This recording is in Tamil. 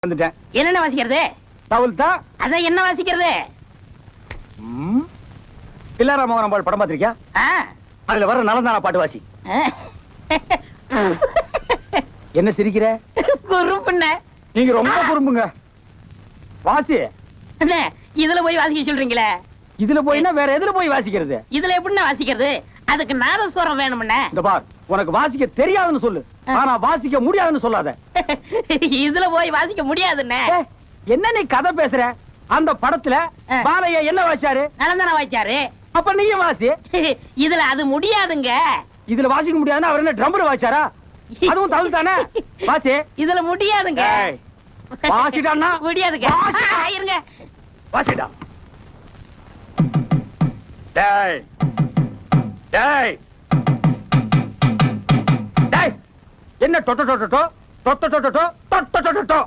வந்துட்டேன். என்னென்ன வாசிக்கிறது? தவுல்தா. அதான் என்ன வாசிக்கிறது? பிள்ளாரா மோகனம் பால் படம் பார்த்திருக்கியா? அதுல வர நலந்தானா பாட்டு வாசி. என்ன சிரிக்கிற? குறும்புண்ண. நீங்க ரொம்ப குறும்புங்க. வாசி. அண்ணே, இதுல போய் வாசிக்க சொல்றீங்களே. இதுல போய்னா வேற எதுல போய் வாசிக்கிறது? இதுல எப்படின்னா வாசிக்கிறது? அதுக்கு நாதஸ்வரம் வேணும்ண்ணே. இந்த பார், உனக்கு வாசிக்க தெரியாதுன்னு சொல்லு, ஆனா வாசிக்க முடியாதுன்னு சொல்லாத. இதுல போய் வாசிக்க முடியாதுண்ணே. என்ன நீ கதை பேசுற? அந்த படத்துல பாலையா என்ன வாசிச்சாரு? நலந்தானா வாசிச்சாரு. அப்ப நீங்க வாசி. இதுல அது முடியாதுங்க. இதுல வாசிக்க முடியாதுன்னா அவர் என்ன ட்ரம்பர் வாசிச்சாரா? அதுவும் தவுல் தானே. வாசி. இதுல முடியாதுங்க. வாசிடான்னா முடியாதுங்க. இருங்க. வாசிடா. டேய் டேய் டேய், என்ன டொட்டோ டொட்டோ டொட்டோ டொட்டோ டொட்டோ டொட்டோ டொட்டோ